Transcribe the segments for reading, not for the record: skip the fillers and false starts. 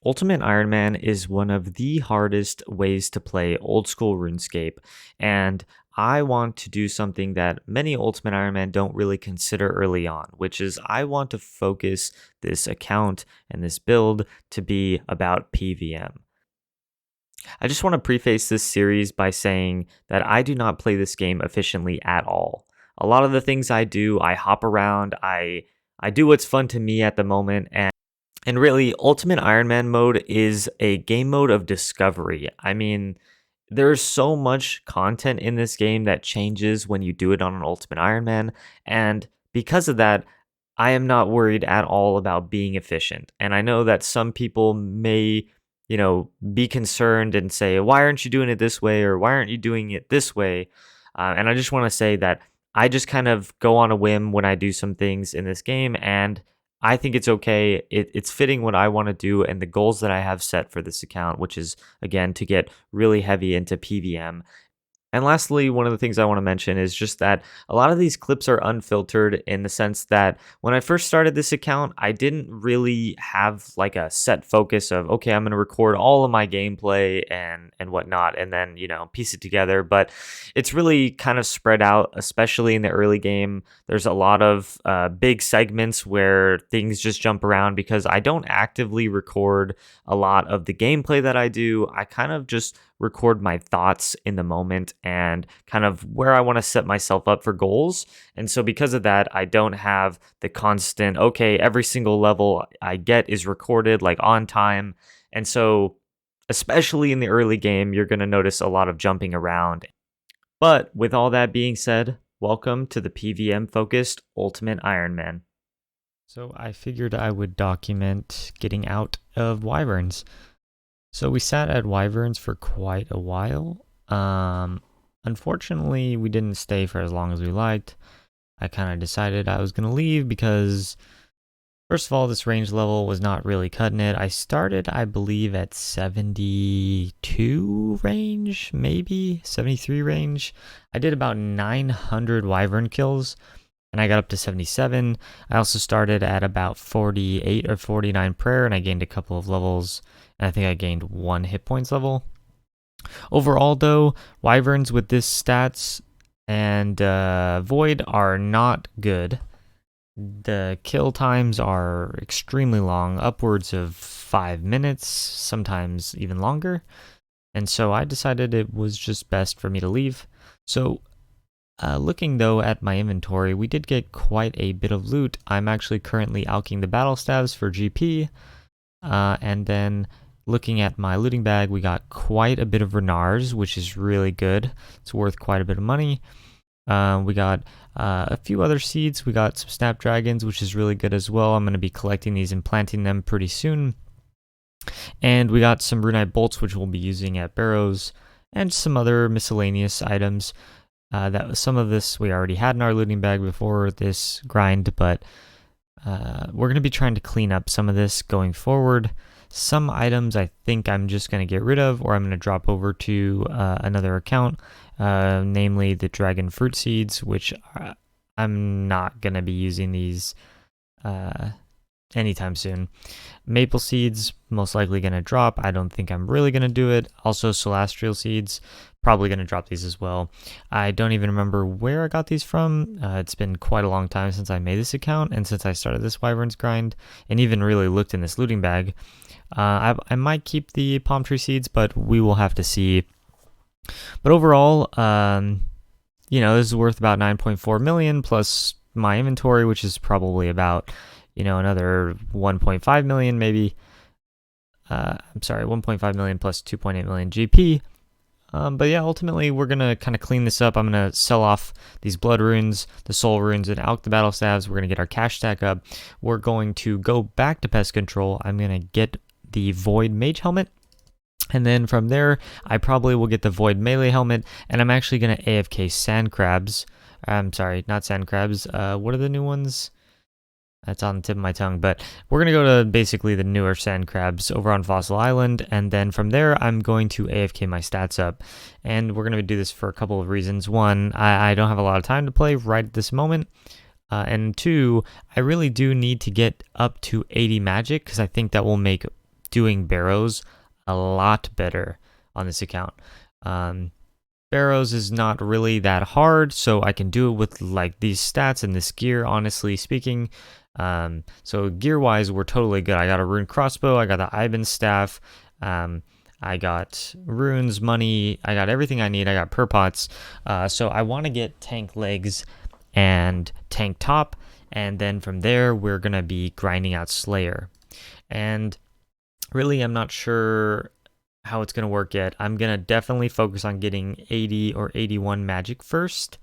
Ultimate Ironman is one of the hardest ways to play old school RuneScape, and I want to do something that many Ultimate Ironman don't really consider early on, which is I want to focus this account and this build to be about PVM. I just want to preface this series by saying that I do not play this game efficiently at all. A lot of the things I do, I hop around, I do what's fun to me at the moment, and really, Ultimate Ironman mode is a game mode of discovery. I mean, there's so much content in this game that changes when you do it on an Ultimate Ironman, and because of that, I am not worried at all about being efficient. And I know that some people may, be concerned and say, why aren't you doing it this way? Or why aren't you doing it this way? And I just want to say that I just kind of go on a whim when I do some things in this game, and I think it's okay. It's fitting what I want to do and the goals that I have set for this account, which is, again, to get really heavy into PVM. And lastly, one of the things I want to mention is just that a lot of these clips are unfiltered in the sense that when I first started this account, I didn't really have like a set focus of, okay, I'm going to record all of my gameplay and whatnot, and then, piece it together. But it's really kind of spread out, especially in the early game. There's a lot of big segments where things just jump around because I don't actively record a lot of the gameplay that I do. I kind of just record my thoughts in the moment and kind of where I want to set myself up for goals. And so because of that, I don't have the constant, okay, every single level I get is recorded like on time. And so especially in the early game, you're going to notice a lot of jumping around. But with all that being said, welcome to the PVM focused Ultimate Ironman. So I figured I would document getting out of wyverns. So we sat at wyverns for quite a while. Unfortunately, we didn't stay for as long as we liked. I kind of decided I was going to leave because, first of all, this range level was not really cutting it. I started, I believe, at 72 range, maybe 73 range. I did about 900 wyvern kills, and I got up to 77. I also started at about 48 or 49 prayer, and I gained a couple of levels, and I think I gained 1 hit points level. Overall, though, wyverns with this stats and void are not good. The kill times are extremely long, upwards of 5 minutes, sometimes even longer. And so I decided it was just best for me to leave. So looking though at my inventory, we did get quite a bit of loot. I'm actually currently alching the battle staves for GP, and then looking at my looting bag, we got quite a bit of renards, which is really good. It's worth quite a bit of money. We got a few other seeds. We got some snapdragons, which is really good as well. I'm going to be collecting these and planting them pretty soon. And we got some runite bolts, which we'll be using at barrows, and some other miscellaneous items. Some of this we already had in our looting bag before this grind, but we're going to be trying to clean up some of this going forward. Some items I think I'm just going to get rid of, or I'm going to drop over to another account, namely the dragon fruit seeds, which I'm not going to be using these anytime soon. Maple seeds, most likely going to drop. I don't think I'm really going to do it. Also celestial seeds, probably going to drop these as well. I don't even remember where I got these from. It's been quite a long time since I made this account and since I started this wyverns grind and even really looked in this looting bag. I might keep the palm tree seeds, but we will have to see. But overall, this is worth about 9.4 million plus my inventory, which is probably about, another 1.5 million maybe. 1.5 million plus 2.8 million GP. But yeah, ultimately we're going to kind of clean this up. I'm going to sell off these blood runes, the soul runes, and alch the battle staves. We're going to get our cash stack up. We're going to go back to pest control. I'm going to get the void mage helmet. And then from there, I probably will get the void melee helmet. And I'm actually going to AFK sand crabs. I'm sorry, not sand crabs. What are the new ones? That's on the tip of my tongue, but we're going to go to basically the newer sand crabs over on Fossil Island, and then from there, I'm going to AFK my stats up, and we're going to do this for a couple of reasons. One, I don't have a lot of time to play right at this moment, and two, I really do need to get up to 80 magic, because I think that will make doing barrows a lot better on this account. Um, Barrows is not really that hard, so I can do it with like these stats and this gear, honestly speaking. So gear wise, we're totally good. I got a rune crossbow, I got the Ivan staff, I got runes, money, I got everything I need. I got purpots. So I want to get tank legs and tank top, and then from there we're gonna be grinding out Slayer. And really, I'm not sure how it's going to work yet. I'm going to definitely focus on getting 80 or 81 magic first.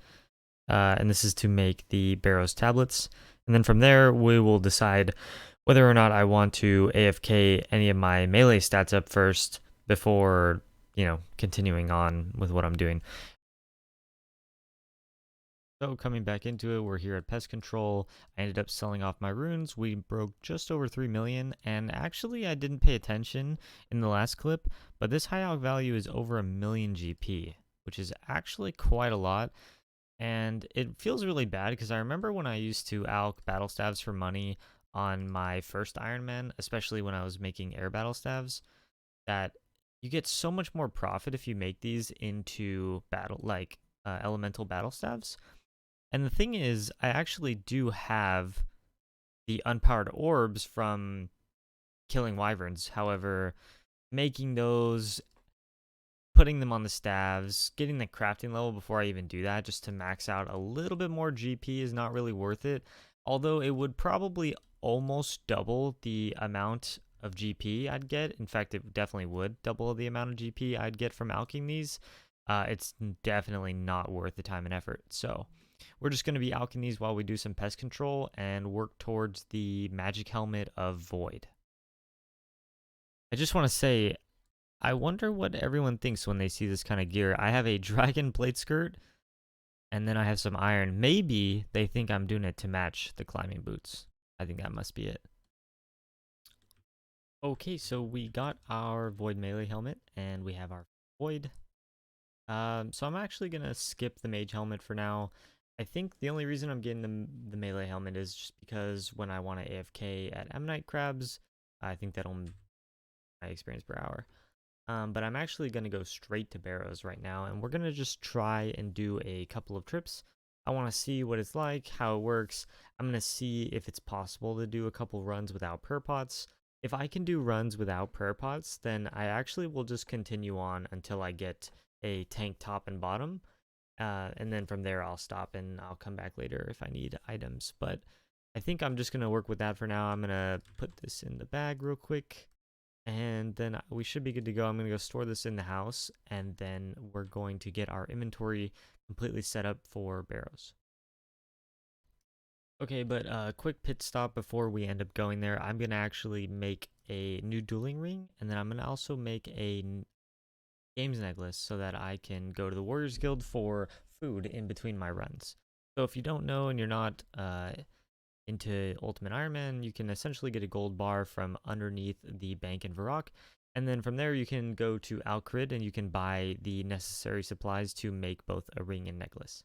And this is to make the Barrows tablets. And then from there, we will decide whether or not I want to AFK any of my melee stats up first before, continuing on with what I'm doing. So coming back into it, we're here at Pest Control. I ended up selling off my runes. We broke just over 3 million, and actually I didn't pay attention in the last clip, but this high alch value is over 1 million GP, which is actually quite a lot. And it feels really bad because I remember when I used to alch battle staves for money on my first Ironman, especially when I was making air battle staves, that you get so much more profit if you make these into elemental battle staves. And the thing is, I actually do have the unpowered orbs from killing wyverns. However, making those, putting them on the staves, getting the crafting level before I even do that, just to max out a little bit more GP is not really worth it. Although it would probably almost double the amount of GP I'd get. In fact, it definitely would double the amount of GP I'd get from alching these. It's definitely not worth the time and effort. So we're just going to be alching these while we do some pest control and work towards the magic helmet of Void. I just want to say, I wonder what everyone thinks when they see this kind of gear. I have a dragon plate skirt, and then I have some iron. Maybe they think I'm doing it to match the climbing boots. I think that must be it. Okay, so we got our Void melee helmet, and we have our Void. So I'm actually going to skip the mage helmet for now. I think the only reason I'm getting the melee helmet is just because when I want to AFK at Ammonite crabs, I think that'll my experience per hour. But I'm actually going to go straight to Barrows right now, and we're going to just try and do a couple of trips. I want to see what it's like, how it works. I'm going to see if it's possible to do a couple runs without prayer pots. If I can do runs without prayer pots, then I actually will just continue on until I get a tank top and bottom. And then from there I'll stop and I'll come back later if I need items. But I think I'm just going to work with that for now. I'm going to put this in the bag real quick, and then we should be good to go. I'm going to go store this in the house, and then we're going to get our inventory completely set up for Barrows. Okay, but quick pit stop before we end up going there. I'm going to actually make a new dueling ring, and then I'm going to also make a games necklace so that I can go to the Warriors Guild for food in between my runs. So if you don't know and you're not into Ultimate Ironman, you can essentially get a gold bar from underneath the bank in Varrock. And then from there, you can go to Alcrid and you can buy the necessary supplies to make both a ring and necklace.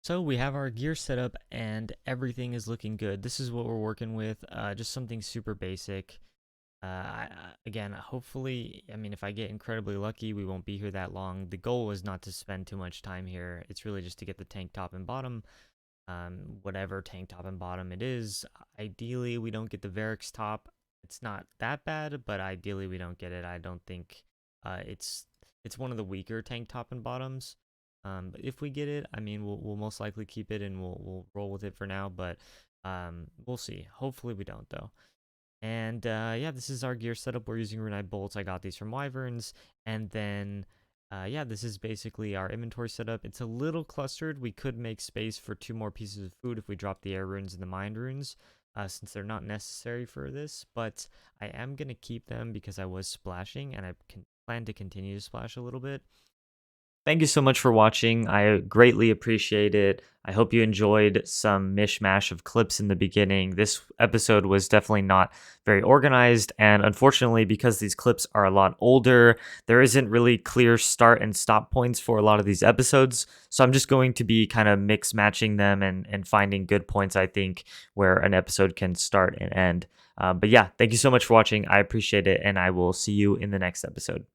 So we have our gear set up and everything is looking good. This is what we're working with, just something super basic. Again, hopefully, I mean, if I get incredibly lucky, we won't be here that long. The goal is not to spend too much time here. It's really just to get the tank top and bottom. Whatever tank top and bottom it is. Ideally, we don't get the Varix top. It's not that bad, but ideally we don't get it. I don't think it's one of the weaker tank top and bottoms. But if we get it, I mean, we'll most likely keep it and we'll roll with it for now. But we'll see. Hopefully we don't though. And yeah, this is our gear setup. We're using Runite bolts. I got these from Wyverns, and then yeah, this is basically our inventory setup. It's a little clustered. We could make space for 2 more pieces of food if we drop the air runes and the mind runes, since they're not necessary for this, but I am going to keep them because I was splashing and I plan to continue to splash a little bit. Thank you so much for watching. I greatly appreciate it. I hope you enjoyed some mishmash of clips in the beginning. This episode was definitely not very organized, and unfortunately, because these clips are a lot older, there isn't really clear start and stop points for a lot of these episodes. So I'm just going to be kind of mix matching them and finding good points, I think, where an episode can start and end. But yeah, thank you so much for watching. I appreciate it, and I will see you in the next episode.